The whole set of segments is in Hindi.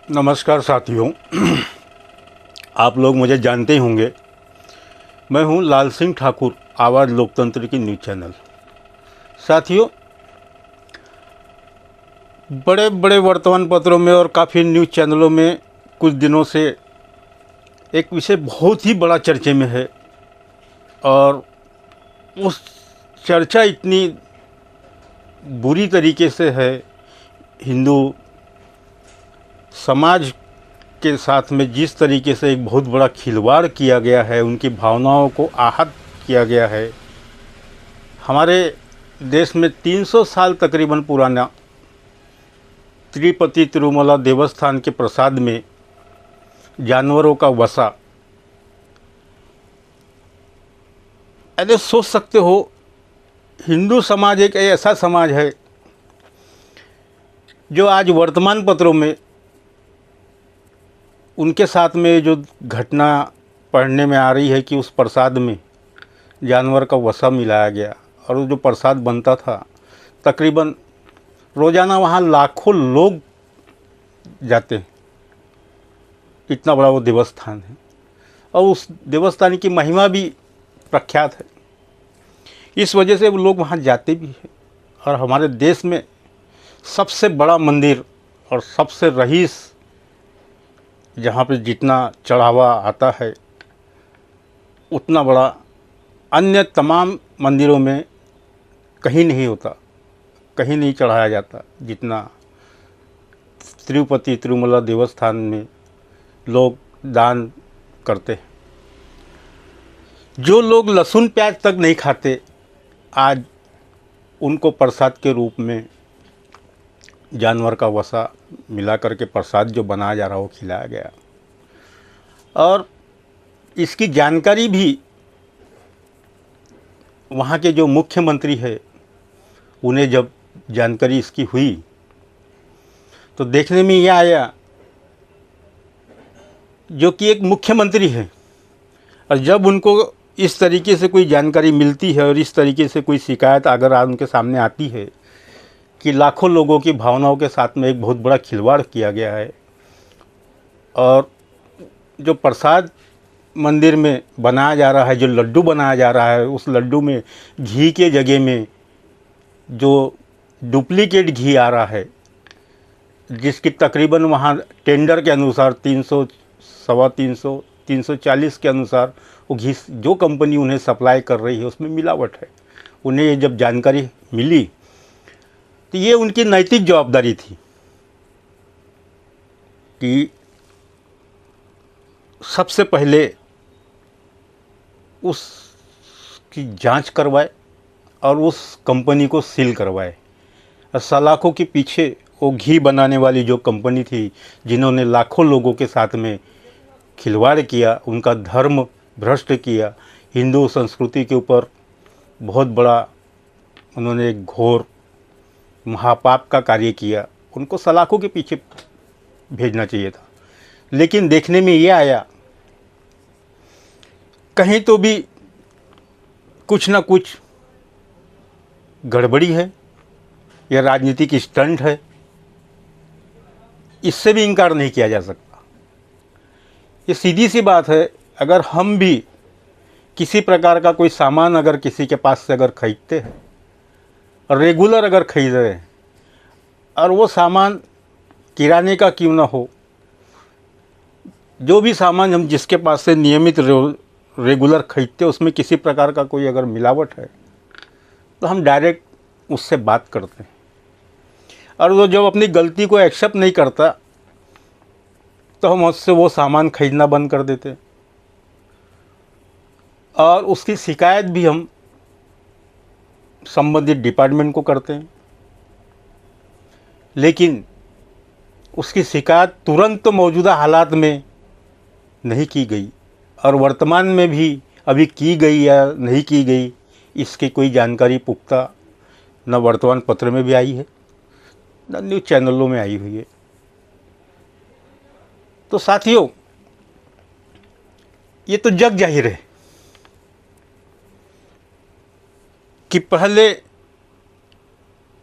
नमस्कार साथियों। आप लोग मुझे जानते ही होंगे। मैं हूं लाल सिंह ठाकुर, आवाज़ लोकतंत्र की न्यूज़ चैनल। साथियों, बड़े बड़े वर्तमान पत्रों में और काफ़ी न्यूज़ चैनलों में कुछ दिनों से एक विषय बहुत ही बड़ा चर्चे में है, और उस चर्चा इतनी बुरी तरीके से है। हिंदू समाज के साथ में जिस तरीके से एक बहुत बड़ा खिलवाड़ किया गया है, उनकी भावनाओं को आहत किया गया है। हमारे देश में 300 साल तकरीबन पुराना तिरुपति तिरुमला देवस्थान के प्रसाद में जानवरों का वसा। ऐसे सोच सकते हो, हिंदू समाज एक ऐसा समाज है जो आज वर्तमान पत्रों में उनके साथ में जो घटना पढ़ने में आ रही है कि उस प्रसाद में जानवर का वसा मिलाया गया, और वो जो प्रसाद बनता था, तकरीबन रोज़ाना वहाँ लाखों लोग जाते हैं। इतना बड़ा वो देवस्थान है, और उस देवस्थान की महिमा भी प्रख्यात है। इस वजह से वो लोग वहाँ जाते भी हैं। और हमारे देश में सबसे बड़ा मंदिर और सबसे रईस, जहाँ पे जितना चढ़ावा आता है उतना बड़ा अन्य तमाम मंदिरों में कहीं नहीं होता, कहीं नहीं चढ़ाया जाता जितना तिरुपति तिरुमला देवस्थान में लोग दान करते हैं। जो लोग लहसुन प्याज तक नहीं खाते, आज उनको प्रसाद के रूप में जानवर का वसा मिला करके प्रसाद जो बनाया जा रहा हो खिलाया गया। और इसकी जानकारी भी वहाँ के जो मुख्यमंत्री है, उन्हें जब जानकारी इसकी हुई तो देखने में यह आया, जो कि एक मुख्यमंत्री है, और जब उनको इस तरीके से कोई जानकारी मिलती है और इस तरीके से कोई शिकायत अगर उनके सामने आती है कि लाखों लोगों की भावनाओं के साथ में एक बहुत बड़ा खिलवाड़ किया गया है, और जो प्रसाद मंदिर में बनाया जा रहा है, जो लड्डू बनाया जा रहा है, उस लड्डू में घी के जगह में जो डुप्लीकेट घी आ रहा है, जिसकी तकरीबन वहाँ टेंडर के अनुसार 300, सवा 300, 340 के अनुसार वो घी जो कंपनी उन्हें सप्लाई कर रही है उसमें मिलावट है। उन्हें ये जब जानकारी मिली तो ये उनकी नैतिक जवाबदारी थी कि सबसे पहले उसकी जांच करवाए और उस कंपनी को सील करवाए। और सलाखों के पीछे वो घी बनाने वाली जो कंपनी थी, जिन्होंने लाखों लोगों के साथ में खिलवाड़ किया, उनका धर्म भ्रष्ट किया, हिंदू संस्कृति के ऊपर बहुत बड़ा उन्होंने एक घोर महापाप का कार्य किया, उनको सलाखों के पीछे भेजना चाहिए था। लेकिन देखने में ये आया, कहीं तो भी कुछ ना कुछ गड़बड़ी है, यह राजनीतिक स्टंट है। इससे भी इनकार नहीं किया जा सकता। ये सीधी सी बात है। अगर हम भी किसी प्रकार का कोई सामान अगर किसी के पास से अगर खरीदते हैं, और रेगुलर अगर खरीद रहे हैं, और वो सामान किराने का क्यों ना हो, जो भी सामान हम जिसके पास से नियमित रेगुलर खरीदते हैं, उसमें किसी प्रकार का कोई अगर मिलावट है तो हम डायरेक्ट उससे बात करते हैं। और वो जब अपनी गलती को एक्सेप्ट नहीं करता तो हम उससे वो सामान खरीदना बंद कर देते हैं, और उसकी शिकायत भी हम संबंधित डिपार्टमेंट को करते हैं। लेकिन उसकी शिकायत तुरंत तो मौजूदा हालात में नहीं की गई, और वर्तमान में भी अभी की गई या नहीं की गई, इसकी कोई जानकारी पुख्ता न वर्तमान पत्र में भी आई है, न न्यूज़ चैनलों में आई हुई है। तो साथियों, ये तो जग जाहिर है कि पहले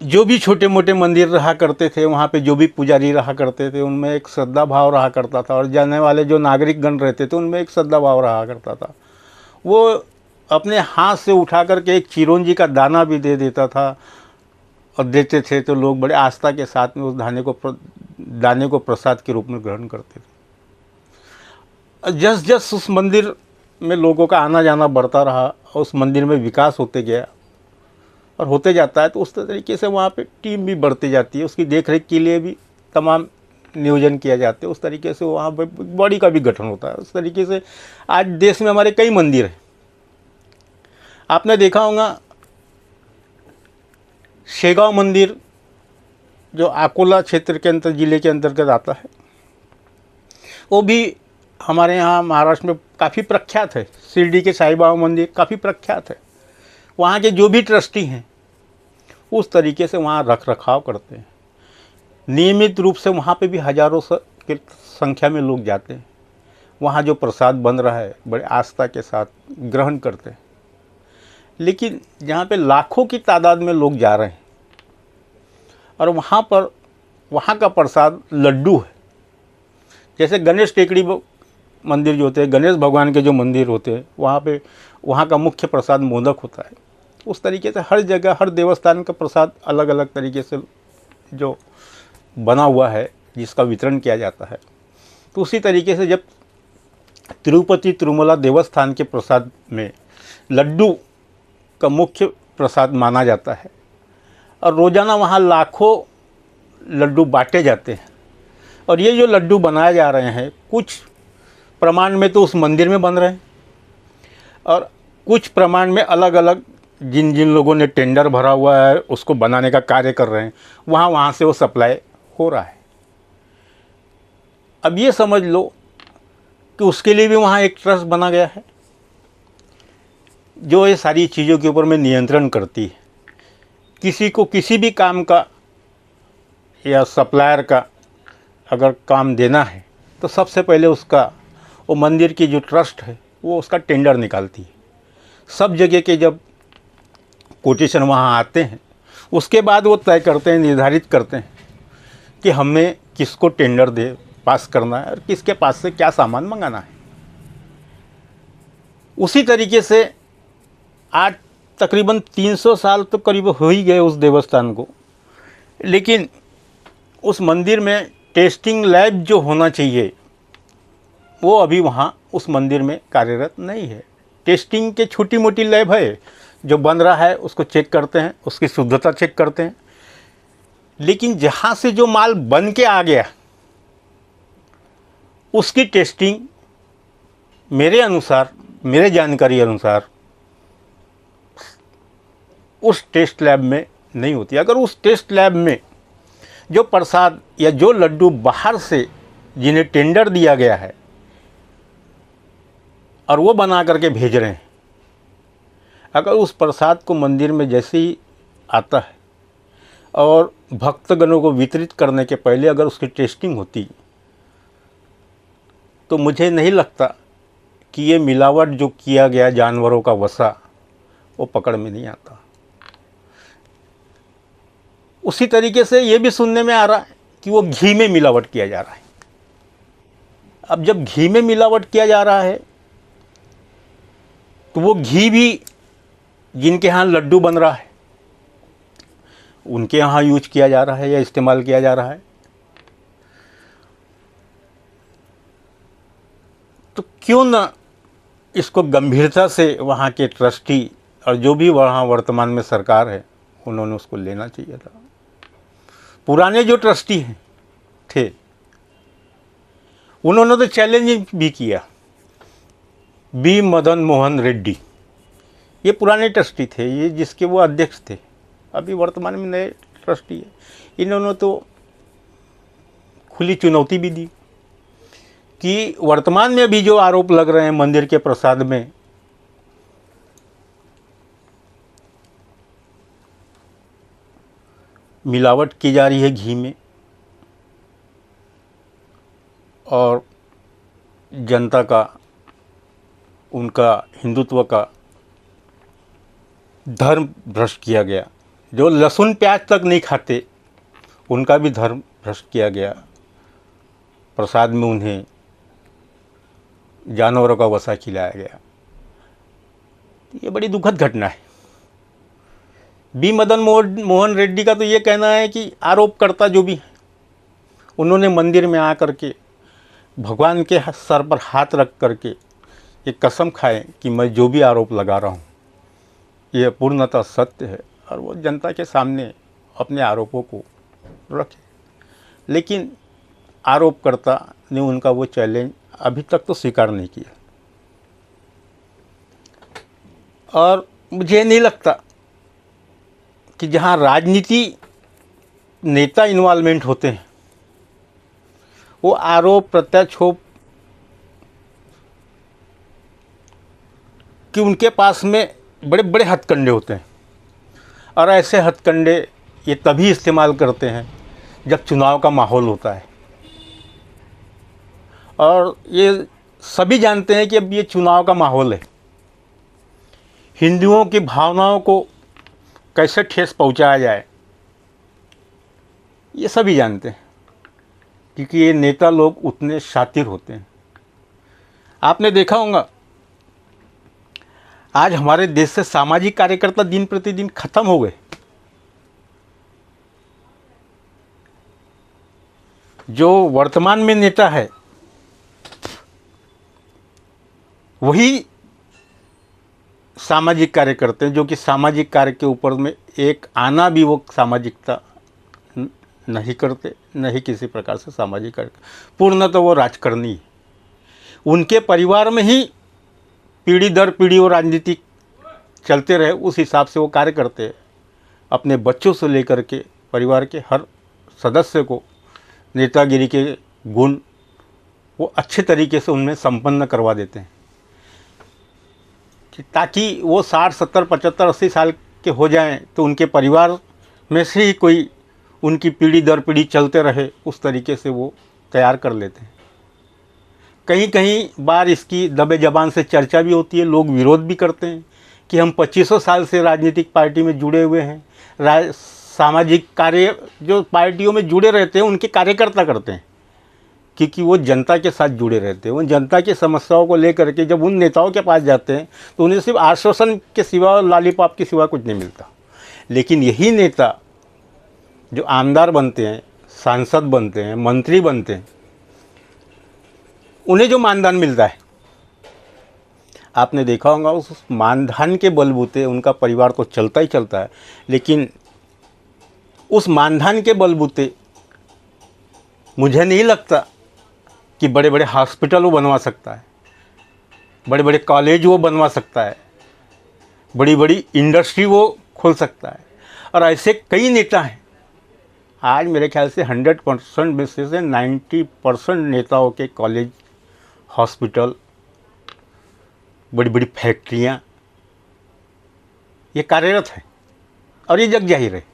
जो भी छोटे मोटे मंदिर रहा करते थे, वहाँ पे जो भी पुजारी रहा करते थे, उनमें एक श्रद्धा भाव रहा करता था, और जाने वाले जो नागरिक गण रहते थे उनमें एक श्रद्धा भाव रहा करता था। वो अपने हाथ से उठा करके एक चिरौंजी का दाना भी दे देता था, और देते थे तो लोग बड़े आस्था के साथ में उस दाने को प्रसाद के रूप में ग्रहण करते थे। जस जस उस मंदिर में लोगों का आना जाना बढ़ता रहा और उस मंदिर में विकास होते गया और होते जाता है, तो उस तरीके से वहाँ पे टीम भी बढ़ती जाती है, उसकी देख रेख के लिए भी तमाम नियोजन किया जाते हैं। उस तरीके से वहाँ पे बॉडी का भी गठन होता है। उस तरीके से आज देश में हमारे कई मंदिर हैं। आपने देखा होगा शेगांव मंदिर, जो अकोला क्षेत्र के अंतर जिले के अंतर्गत आता है, वो भी हमारे यहाँ महाराष्ट्र में काफ़ी प्रख्यात है। शिरडी के साईं बाबा मंदिर काफ़ी प्रख्यात है। वहाँ के जो भी ट्रस्टी हैं उस तरीके से वहाँ रख रखाव करते हैं। नियमित रूप से वहाँ पे भी हज़ारों की संख्या में लोग जाते हैं। वहाँ जो प्रसाद बन रहा है बड़े आस्था के साथ ग्रहण करते हैं। लेकिन जहाँ पे लाखों की तादाद में लोग जा रहे हैं और वहाँ पर वहाँ का प्रसाद लड्डू है। जैसे गणेश टेकड़ी मंदिर जो होते हैं, गणेश भगवान के जो मंदिर होते हैं, वहाँ पे वहाँ का मुख्य प्रसाद मोदक होता है। उस तरीके से हर जगह हर देवस्थान का प्रसाद अलग अलग तरीके से जो बना हुआ है, जिसका वितरण किया जाता है। तो उसी तरीके से जब तिरुपति तिरुमला देवस्थान के प्रसाद में लड्डू का मुख्य प्रसाद माना जाता है और रोज़ाना वहाँ लाखों लड्डू बांटे जाते हैं, और ये जो लड्डू बनाए जा रहे हैं कुछ प्रमाण में तो उस मंदिर में बन रहे हैं और कुछ प्रमाण में अलग अलग जिन जिन लोगों ने टेंडर भरा हुआ है उसको बनाने का कार्य कर रहे हैं, वहाँ से वो सप्लाई हो रहा है। अब ये समझ लो कि उसके लिए भी वहाँ एक ट्रस्ट बना गया है जो ये सारी चीज़ों के ऊपर में नियंत्रण करती है। किसी को किसी भी काम का या सप्लायर का अगर काम देना है तो सबसे पहले उसका वो मंदिर की जो ट्रस्ट है वो उसका टेंडर निकालती है। सब जगह के जब कोटेशन वहाँ आते हैं उसके बाद वो तय करते हैं, निर्धारित करते हैं कि हमें किसको टेंडर दे पास करना है और किसके पास से क्या सामान मंगाना है। उसी तरीके से आज तकरीबन 300 साल तो करीब हो ही गए उस देवस्थान को, लेकिन उस मंदिर में टेस्टिंग लैब जो होना चाहिए वो अभी वहाँ उस मंदिर में कार्यरत नहीं है। टेस्टिंग के छोटी मोटी लैब है, जो बन रहा है उसको चेक करते हैं, उसकी शुद्धता चेक करते हैं, लेकिन जहाँ से जो माल बन के आ गया उसकी टेस्टिंग मेरे अनुसार, मेरे जानकारी अनुसार उस टेस्ट लैब में नहीं होती। अगर उस टेस्ट लैब में जो प्रसाद या जो लड्डू बाहर से जिन्हें टेंडर दिया गया है और वो बना करके भेज रहे हैं, अगर उस प्रसाद को मंदिर में जैसे ही आता है और भक्तगणों को वितरित करने के पहले अगर उसकी टेस्टिंग होती तो मुझे नहीं लगता कि ये मिलावट जो किया गया जानवरों का वसा वो पकड़ में नहीं आता। उसी तरीके से ये भी सुनने में आ रहा है कि वो घी में मिलावट किया जा रहा है। अब जब घी में मिलावट किया जा रहा है तो वो घी भी जिनके यहाँ लड्डू बन रहा है उनके यहाँ यूज किया जा रहा है या इस्तेमाल किया जा रहा है। तो क्यों ना इसको गंभीरता से वहाँ के ट्रस्टी और जो भी वहाँ वर्तमान में सरकार है उन्होंने उसको लेना चाहिए था। पुराने जो ट्रस्टी हैं थे उन्होंने तो चैलेंज भी किया। बी मदन मोहन रेड्डी ये पुराने ट्रस्टी थे, ये जिसके वो अध्यक्ष थे, अभी वर्तमान में नए ट्रस्टी है। इन्होंने तो खुली चुनौती भी दी कि वर्तमान में भी जो आरोप लग रहे हैं मंदिर के प्रसाद में मिलावट की जा रही है घी में और जनता का, उनका हिंदुत्व का धर्म भ्रष्ट किया गया, जो लहसुन प्याज तक नहीं खाते उनका भी धर्म भ्रष्ट किया गया। प्रसाद में उन्हें जानवरों का वसा खिलाया गया। ये बड़ी दुखद घटना है। बी मदन मोहन रेड्डी का तो ये कहना है कि आरोपकर्ता जो भी है उन्होंने मंदिर में आकर के भगवान के सर पर हाथ रख करके एक कसम खाए कि मैं जो भी आरोप लगा रहा हूँ ये पूर्णतः सत्य है, और वो जनता के सामने अपने आरोपों को रखे। लेकिन आरोपकर्ता ने उनका वो चैलेंज अभी तक तो स्वीकार नहीं किया। और मुझे नहीं लगता कि जहाँ राजनीति नेता इन्वॉल्वमेंट होते हैं वो आरोप प्रत्यारोप कि उनके पास में बड़े बड़े हथकंडे होते हैं, और ऐसे हथकंडे ये तभी इस्तेमाल करते हैं जब चुनाव का माहौल होता है। और ये सभी जानते हैं कि अब ये चुनाव का माहौल है, हिंदुओं की भावनाओं को कैसे ठेस पहुंचाया जाए ये सभी जानते हैं, क्योंकि ये नेता लोग उतने शातिर होते हैं। आपने देखा होगा आज हमारे देश से सामाजिक कार्यकर्ता दिन प्रतिदिन खत्म हो गए। जो वर्तमान में नेता है वही सामाजिक कार्य करते हैं, जो कि सामाजिक कार्य के ऊपर में एक आना भी वो सामाजिकता नहीं करते, नहीं किसी प्रकार से सामाजिक कार्य। पूर्णतः वो राजकारणी है। उनके परिवार में ही पीढ़ी दर पीढ़ी वो राजनीति चलते रहे, उस हिसाब से वो कार्य करते हैं। अपने बच्चों से लेकर के परिवार के हर सदस्य को नेतागिरी के गुण वो अच्छे तरीके से उनमें संपन्न करवा देते हैं, ताकि वो 60, 70, 75, 80 साल के हो जाएं तो उनके परिवार में से ही कोई उनकी पीढ़ी दर पीढ़ी चलते रहे, उस तरीके से वो तैयार कर लेते हैं। कहीं कहीं बार इसकी दबे ज़बान से चर्चा भी होती है, लोग विरोध भी करते हैं कि हम 2500 साल से राजनीतिक पार्टी में जुड़े हुए हैं। सामाजिक कार्य जो पार्टियों में जुड़े रहते हैं उनके कार्यकर्ता करते हैं, क्योंकि वो जनता के साथ जुड़े रहते हैं। वो जनता की समस्याओं को लेकर के जब उन नेताओं के पास जाते हैं तो उन्हें सिर्फ आश्वासन के सिवा और लॉलीपॉप के सिवा कुछ नहीं मिलता। लेकिन यही नेता जो आमदार बनते हैं, सांसद बनते हैं, मंत्री बनते हैं, उन्हें जो मानधन मिलता है, आपने देखा होगा उस मानधन के बलबूते उनका परिवार तो चलता ही चलता है। लेकिन उस मानधन के बलबूते मुझे नहीं लगता कि बड़े बड़े हॉस्पिटल वो बनवा सकता है, बड़े बड़े कॉलेज वो बनवा सकता है, बड़ी बड़ी इंडस्ट्री वो खोल सकता है। और ऐसे कई नेता हैं। आज मेरे ख्याल से 100% में से 90% नेताओं के कॉलेज, हॉस्पिटल, बड़ी बड़ी फैक्ट्रियाँ ये कार्यरत हैं, और ये जग जाहिर है।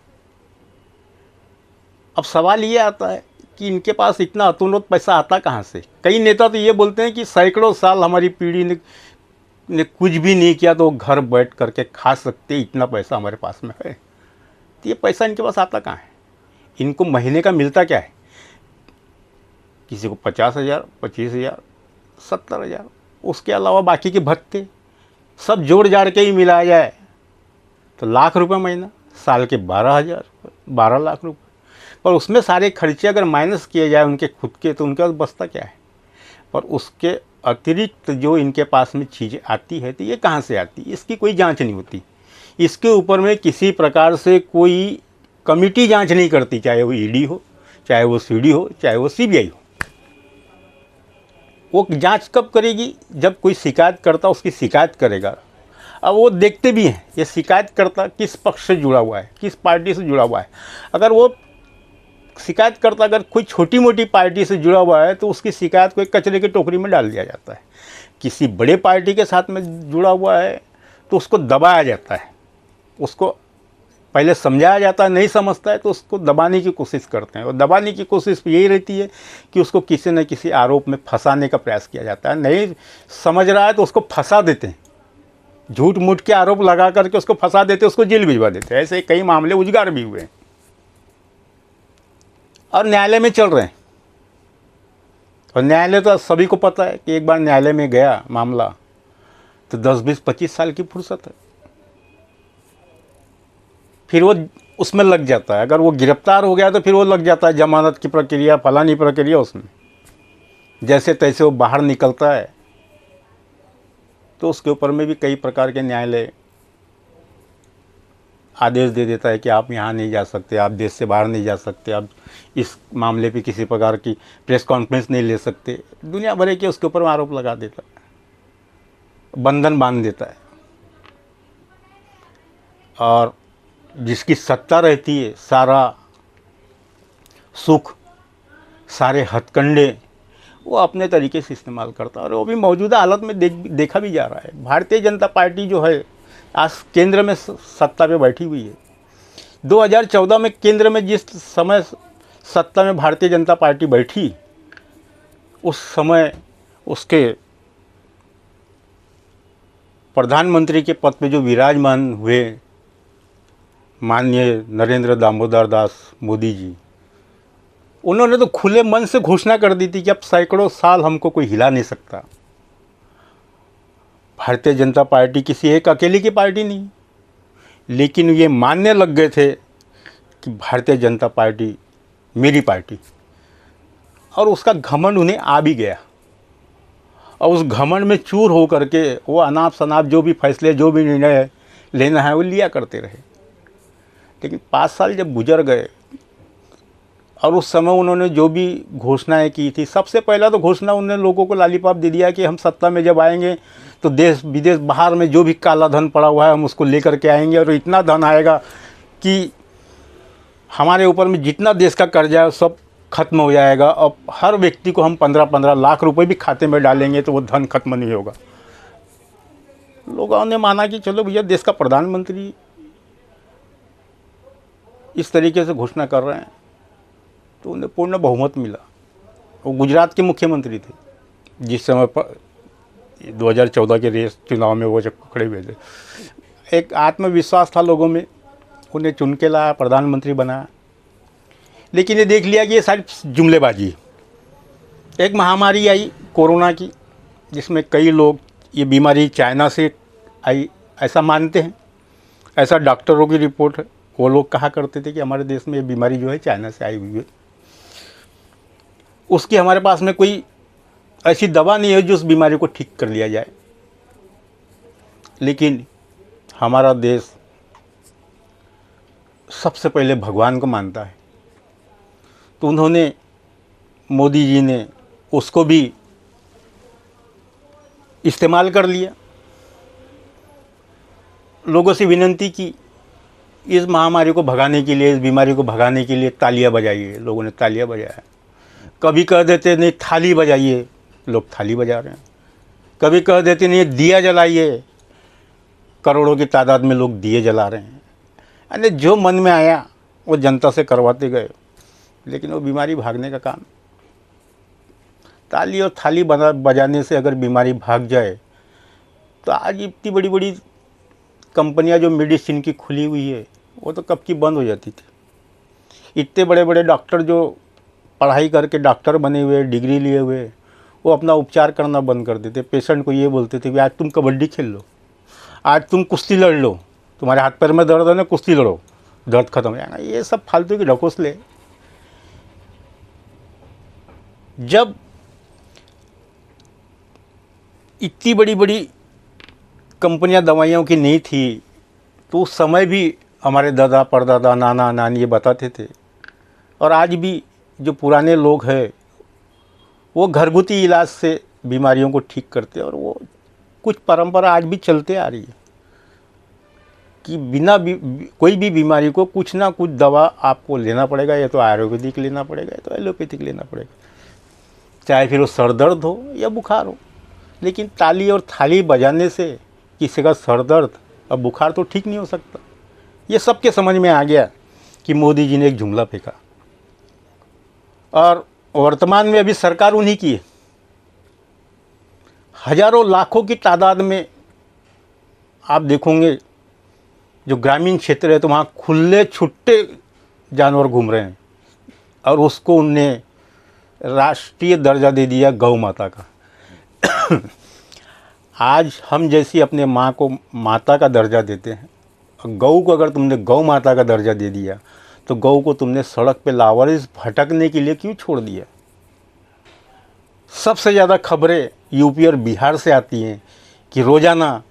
अब सवाल ये आता है कि इनके पास इतना अतुलनीय पैसा आता कहाँ से। कई नेता तो ये बोलते हैं कि सैकड़ों साल हमारी पीढ़ी ने कुछ भी नहीं किया तो घर बैठ करके खा सकते, इतना पैसा हमारे पास में है। तो ये पैसा इनके पास आता कहाँ है? इनको महीने का मिलता क्या है? किसी को 50,000, 25,000, 70,000, उसके अलावा बाकी के भत्ते सब जोड़ जाड़ के ही मिलाया जाए तो लाख रुपए महीना, साल के 12,000, 12 लाख रुपए। पर उसमें सारे खर्चे अगर माइनस किए जाए उनके खुद के, तो उनके पास बचता क्या है? पर उसके अतिरिक्त जो इनके पास में चीज़ें आती है तो ये कहाँ से आती, इसकी कोई जांच नहीं होती। इसके ऊपर में किसी प्रकार से कोई कमिटी जांच नहीं करती, चाहे वो ईडी हो, चाहे वो सीडी हो, चाहे वो सीबीआई हो। वो जांच कब करेगी? जब कोई शिकायत करता उसकी शिकायत करेगा। अब वो देखते भी हैं ये शिकायत करता किस पक्ष से जुड़ा हुआ है, किस पार्टी से जुड़ा हुआ है। अगर वो शिकायत करता अगर कोई छोटी मोटी पार्टी से जुड़ा हुआ है तो उसकी शिकायत को एक कचरे की टोकरी में डाल दिया जाता है। किसी बड़े पार्टी के साथ में जुड़ा हुआ है तो उसको दबाया जाता है, उसको पहले समझाया जाता है, नहीं समझता है तो उसको दबाने की कोशिश करते हैं। और दबाने की कोशिश यही रहती है कि उसको किसी न किसी आरोप में फंसाने का प्रयास किया जाता है। नहीं समझ रहा है तो उसको फंसा देते हैं। झूठ मूठ के आरोप लगा करके उसको फंसा देते, उसको जेल भिजवा देते। ऐसे कई मामले उजगार भी हुए हैं और न्यायालय में चल रहे हैं। और न्यायालय तो सभी को पता है कि एक बार न्यायालय में गया मामला तो 10, 20, 25 साल की फुर्सत है, फिर वो उसमें लग जाता है। अगर वो गिरफ्तार हो गया तो फिर वो लग जाता है जमानत की प्रक्रिया, फलानी प्रक्रिया, उसमें जैसे तैसे वो बाहर निकलता है तो उसके ऊपर में भी कई प्रकार के न्यायालय आदेश दे देता है कि आप यहाँ नहीं जा सकते, आप देश से बाहर नहीं जा सकते, आप इस मामले पे किसी प्रकार की प्रेस कॉन्फ्रेंस नहीं ले सकते। दुनिया भर के उसके ऊपर आरोप लगा देता है, बंधन बांध देता है। और जिसकी सत्ता रहती है, सारा सुख, सारे हथकंडे वो अपने तरीके से इस्तेमाल करता है। और वो भी मौजूदा हालत में देखा भी जा रहा है। भारतीय जनता पार्टी जो है आज केंद्र में सत्ता पे बैठी हुई है। 2014 में केंद्र में जिस समय सत्ता में भारतीय जनता पार्टी बैठी, उस समय उसके प्रधानमंत्री के पद पे जो विराजमान हुए माननीय नरेंद्र दामोदर दास मोदी जी, उन्होंने तो खुले मन से घोषणा कर दी थी कि अब सैकड़ों साल हमको कोई हिला नहीं सकता। भारतीय जनता पार्टी किसी एक अकेले की पार्टी नहीं, लेकिन ये मानने लग गए थे कि भारतीय जनता पार्टी मेरी पार्टी, और उसका घमंड उन्हें आ भी गया। और उस घमंड में चूर हो करके वो अनाप शनाप जो भी फैसले, जो भी निर्णय लेना है वो लिया करते रहे। लेकिन 5 साल जब गुजर गए और उस समय उन्होंने जो भी घोषणाएं की थी, सबसे पहला तो घोषणा उन्होंने लोगों को लॉलीपॉप दे दिया कि हम सत्ता में जब आएंगे तो देश विदेश बाहर में जो भी काला धन पड़ा हुआ है हम उसको लेकर के आएंगे, और इतना धन आएगा कि हमारे ऊपर में जितना देश का कर्जा है सब खत्म हो जाएगा। अब हर व्यक्ति को हम 15-15 लाख रुपए भी खाते में डालेंगे तो वो धन खत्म नहीं होगा। लोगों ने माना कि चलो भैया, देश का प्रधानमंत्री इस तरीके से घोषणा कर रहे हैं तो उन्हें पूर्ण बहुमत मिला। वो गुजरात के मुख्यमंत्री थे जिस समय पर 2014 के रेस चुनाव में वो जब खड़े हुए थे। एक आत्मविश्वास था लोगों में, उन्हें चुन के लाया, प्रधानमंत्री बनाया। लेकिन ये देख लिया कि ये सारी जुमलेबाजी। एक महामारी आई कोरोना की, जिसमें कई लोग ये बीमारी चाइना से आई ऐसा मानते हैं। ऐसा डॉक्टरों की रिपोर्ट है। वो लोग कहा करते थे कि हमारे देश में ये बीमारी जो है चाइना से आई हुई है। उसकी हमारे पास में कोई ऐसी दवा नहीं है जो उस बीमारी को ठीक कर लिया जाए। लेकिन हमारा देश सबसे पहले भगवान को मानता है, तो उन्होंने, मोदी जी ने उसको भी इस्तेमाल कर लिया। लोगों से विनती की, इस महामारी को भगाने के लिए, इस बीमारी को भगाने के लिए तालियां बजाइए। लोगों ने तालियां बजाया। कभी कह देते नहीं थाली बजाइए, लोग थाली बजा रहे हैं। कभी कह देते नहीं दिया जलाइए, करोड़ों की तादाद में लोग दिए जला रहे हैं। यानी जो मन में आया वो जनता से करवाते गए, लेकिन वो बीमारी भागने का काम। ताली और थाली बजाने से अगर बीमारी भाग जाए तो आज इतनी बड़ी बड़ी कंपनियां जो मेडिसिन की खुली हुई है वो तो कब की बंद हो जाती थी। इतने बड़े बड़े डॉक्टर जो पढ़ाई करके डॉक्टर बने हुए, डिग्री लिए हुए, वो अपना उपचार करना बंद कर देते। पेशेंट को ये बोलते थे कि आज तुम कबड्डी खेल लो, आज तुम कुश्ती लड़ लो, तुम्हारे हाथ पैर में दर्द है ना, कुश्ती लड़ो, दर्द खत्म हो जाएगा। ये सब फालतू की ढकोसले। जब इतनी बड़ी बड़ी कंपनियां दवाइयों की नहीं थी तो उस समय भी हमारे दादा परदादा नाना नानी ये बताते थे। और आज भी जो पुराने लोग हैं वो घरगुती इलाज से बीमारियों को ठीक करते हैं। और वो कुछ परंपरा आज भी चलते आ रही है कि बिना कोई भी बीमारी को कुछ ना कुछ दवा आपको लेना पड़ेगा। या तो आयुर्वेदिक लेना पड़ेगा, या तो एलोपैथिक लेना पड़ेगा, चाहे फिर वो सर दर्द हो या बुखार हो। लेकिन ताली और थाली बजाने से किसी का सर दर्द और बुखार तो ठीक नहीं हो सकता। ये सबके समझ में आ गया कि मोदी जी ने एक जुमला फेंका। और वर्तमान में अभी सरकार उन्हीं की है। हजारों लाखों की तादाद में आप देखोगे जो ग्रामीण क्षेत्र है तो वहाँ खुले छुट्टे जानवर घूम रहे हैं, और उसको उनने राष्ट्रीय दर्जा दे दिया गौ माता का। आज हम जैसी अपने माँ को माता का दर्जा देते हैं, और गौ को अगर तुमने गौ माता का दर्जा दे दिया तो गौ को तुमने सड़क पे लावारिस भटकने के लिए क्यों छोड़ दिया? सबसे ज़्यादा खबरें यूपी और बिहार से आती हैं कि रोज़ाना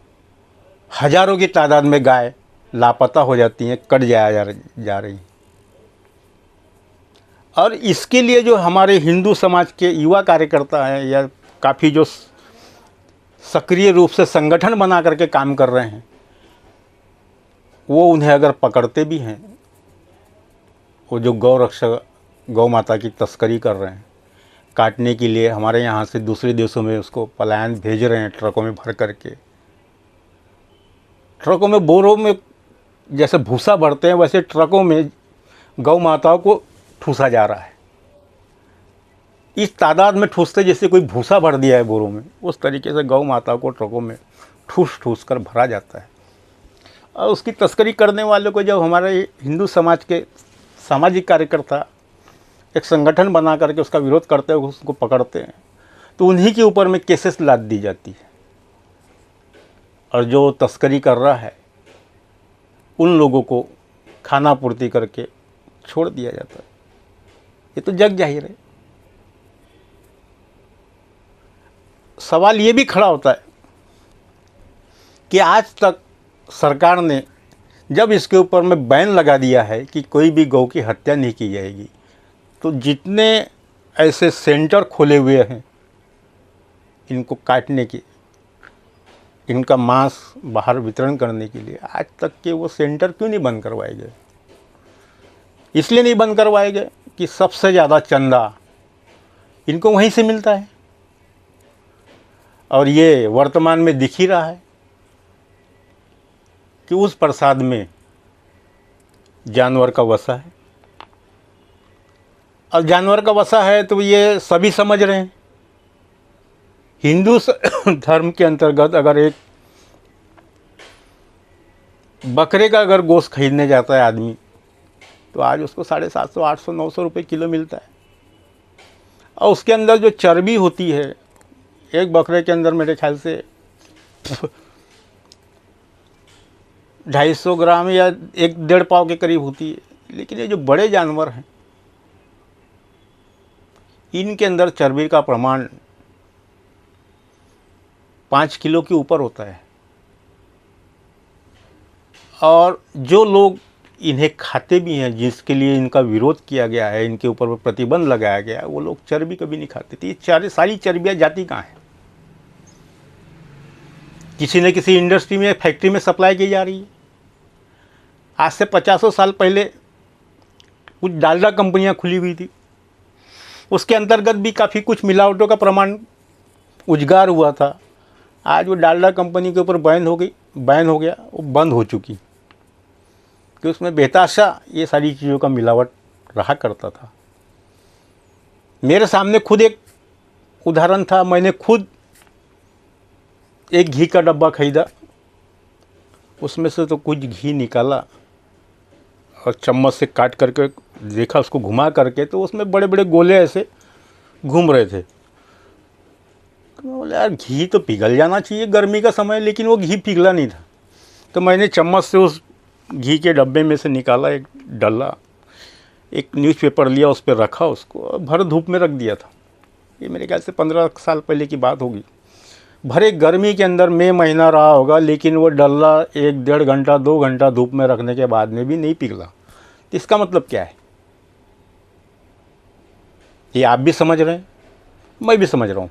हज़ारों की तादाद में गाय लापता हो जाती हैं, कट जा रही। और इसके लिए जो हमारे हिंदू समाज के युवा कार्यकर्ता हैं या काफ़ी जो सक्रिय रूप से संगठन बना करके काम कर रहे हैं, वो उन्हें अगर पकड़ते भी हैं, वो जो गौ रक्षक गौ माता की तस्करी कर रहे हैं, काटने के लिए हमारे यहाँ से दूसरे देशों में उसको पलायन भेज रहे हैं ट्रकों में भर करके। ट्रकों में बोरों में जैसे भूसा भरते हैं वैसे ट्रकों में गौ माताओं को ठूसा जा रहा है। इस तादाद में ठूसते जैसे कोई भूसा भर दिया है बोरों में, उस तरीके से गौ माताओं को ट्रकों में ठूस कर भरा जाता है। और उसकी तस्करी करने वालों को जब हमारे हिंदू समाज के सामाजिक कार्यकर्ता एक संगठन बना करके उसका विरोध करते हैं, उसको पकड़ते हैं, तो उन्हीं के ऊपर में केसेस लाद दी जाती है, और जो तस्करी कर रहा है उन लोगों को खाना पूर्ति करके छोड़ दिया जाता है। ये तो जग जाहिर है। सवाल ये भी खड़ा होता है कि आज तक सरकार ने जब इसके ऊपर में बैन लगा दिया है कि कोई भी गौ की हत्या नहीं की जाएगी, तो जितने ऐसे सेंटर खोले हुए हैं इनको काटने के, इनका मांस बाहर वितरण करने के लिए, आज तक के वो सेंटर क्यों नहीं बंद करवाए गए? इसलिए नहीं बंद करवाए गए कि सबसे ज़्यादा चंदा इनको वहीं से मिलता है, और ये वर्तमान में दिख ही रहा है कि उस प्रसाद में जानवर का वसा है। और जानवर का वसा है तो ये सभी समझ रहे हैं। हिंदू धर्म के अंतर्गत अगर एक बकरे का अगर गोश्त खरीदने जाता है आदमी, तो आज उसको 750, 800, 900 रुपये किलो मिलता है। और उसके अंदर जो चर्बी होती है, एक बकरे के अंदर मेरे ख्याल से 250 ग्राम या 1-1.5 पाव के करीब होती है। लेकिन ये जो बड़े जानवर हैं, इनके अंदर चर्बी का प्रमाण 5 किलो के ऊपर होता है। और जो लोग इन्हें खाते भी हैं, जिसके लिए इनका विरोध किया गया है, इनके ऊपर प्रतिबंध लगाया गया है, वो लोग चर्बी कभी नहीं खाते। तो ये सारी चर्बियाँ जाती कहाँ हैं? किसी न किसी इंडस्ट्री में, फैक्ट्री में सप्लाई की जा रही है। आज से 50 साल पहले कुछ डालडा कंपनियां खुली हुई थी, उसके अंतर्गत भी काफ़ी कुछ मिलावटों का प्रमाण उजागर हुआ था। आज वो डालडा कंपनी के ऊपर बैन हो गया, वो बंद हो चुकी, कि उसमें बेताशा ये सारी चीज़ों का मिलावट रहा करता था। मेरे सामने खुद एक उदाहरण था। मैंने खुद एक घी का डब्बा खरीदा, उसमें से तो कुछ घी निकाला और चम्मच से काट करके देखा, उसको घुमा करके, तो उसमें बड़े बड़े गोले ऐसे घूम रहे थे। तो मैं बोला यार घी तो पिघल जाना चाहिए गर्मी का समय, लेकिन वो घी पिघला नहीं था। तो मैंने चम्मच से उस घी के डब्बे में से निकाला एक डल्ला, एक न्यूज़पेपर लिया, उस पर रखा, उसको भर धूप में रख दिया था। ये मेरे ख्याल से 15 साल पहले की बात होगी। भरे गर्मी के अंदर मई महीना रहा होगा, लेकिन वो डल्ला 1-1.5 घंटा 2 घंटा धूप में रखने के बाद में भी नहीं पिघला। तो इसका मतलब क्या है? ये आप भी समझ रहे हैं, मैं भी समझ रहा हूँ।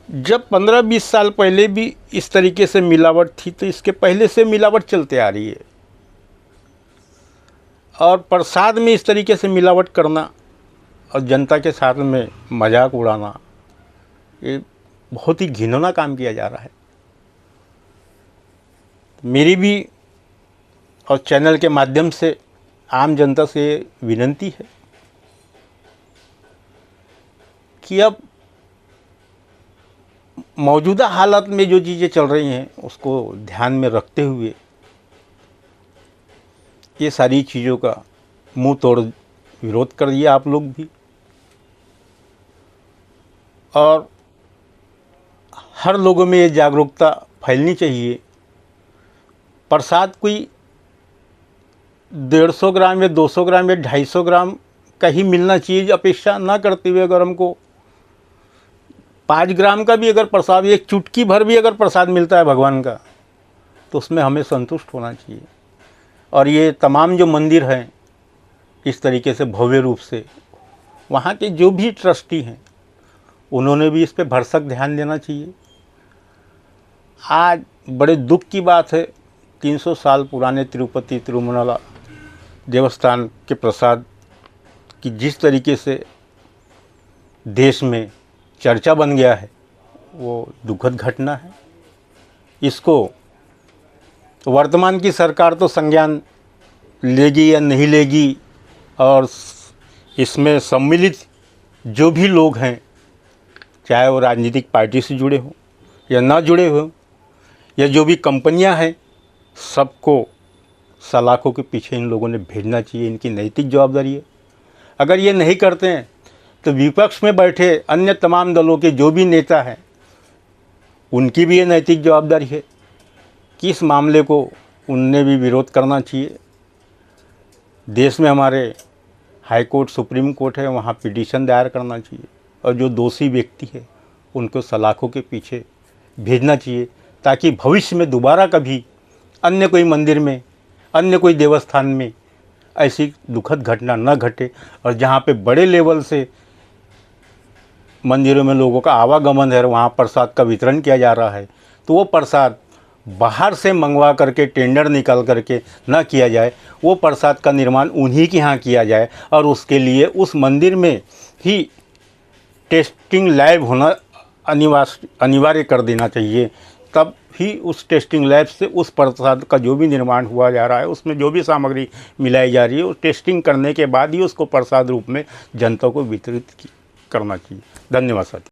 जब 15-20 साल पहले भी इस तरीके से मिलावट थी, तो इसके पहले से मिलावट चलते आ रही है। और प्रसाद में इस तरीके से मिलावट करना और जनता के साथ में मजाक उड़ाना, ये बहुत ही घिनौना काम किया जा रहा है। मेरी भी और चैनल के माध्यम से आम जनता से विनती है कि अब मौजूदा हालत में जो चीज़ें चल रही हैं उसको ध्यान में रखते हुए ये सारी चीज़ों का मुंह तोड़ विरोध कर दिया आप लोग भी। और हर लोगों में ये जागरूकता फैलनी चाहिए। प्रसाद कोई 150 ग्राम या 200 ग्राम या 250 ग्राम का ही मिलना चाहिए अपेक्षा ना करते हुए, अगर हमको 5 ग्राम का भी अगर प्रसाद, एक चुटकी भर भी अगर प्रसाद मिलता है भगवान का, तो उसमें हमें संतुष्ट होना चाहिए। और ये तमाम जो मंदिर हैं इस तरीके से भव्य रूप से, वहाँ के जो भी ट्रस्टी हैं उन्होंने भी इस पे भरसक ध्यान देना चाहिए। आज बड़े दुख की बात है, 300 साल पुराने तिरुपति तिरुमला देवस्थान के प्रसाद की जिस तरीके से देश में चर्चा बन गया है वो दुखद घटना है। इसको वर्तमान की सरकार तो संज्ञान लेगी या नहीं लेगी, और इसमें सम्मिलित जो भी लोग हैं, चाहे वो राजनीतिक पार्टी से जुड़े हों या ना जुड़े हों, या जो भी कंपनियां हैं, सबको सलाखों के पीछे इन लोगों ने भेजना चाहिए। इनकी नैतिक जवाबदारी है। अगर ये नहीं करते हैं तो विपक्ष में बैठे अन्य तमाम दलों के जो भी नेता हैं उनकी भी ये नैतिक जवाबदारी है कि इस मामले को उनने भी विरोध करना चाहिए। देश में हमारे हाई कोर्ट, सुप्रीम कोर्ट है, वहाँ पिटीशन दायर करना चाहिए और जो दोषी व्यक्ति है उनको सलाखों के पीछे भेजना चाहिए, ताकि भविष्य में दोबारा कभी अन्य कोई मंदिर में, अन्य कोई देवस्थान में ऐसी दुखद घटना न घटे। और जहाँ पे बड़े लेवल से मंदिरों में लोगों का आवागमन है, वहाँ प्रसाद का वितरण किया जा रहा है, तो वो प्रसाद बाहर से मंगवा करके टेंडर निकाल करके ना किया जाए। वो प्रसाद का निर्माण उन्हीं के यहाँ किया जाए और उसके लिए उस मंदिर में ही टेस्टिंग लैब होना अनिवार्य कर देना चाहिए। तब ही उस टेस्टिंग लैब से उस प्रसाद का जो भी निर्माण हुआ जा रहा है, उसमें जो भी सामग्री मिलाई जा रही है, उस टेस्टिंग करने के बाद ही उसको प्रसाद रूप में जनता को वितरित करना चाहिए। धन्यवाद साथी।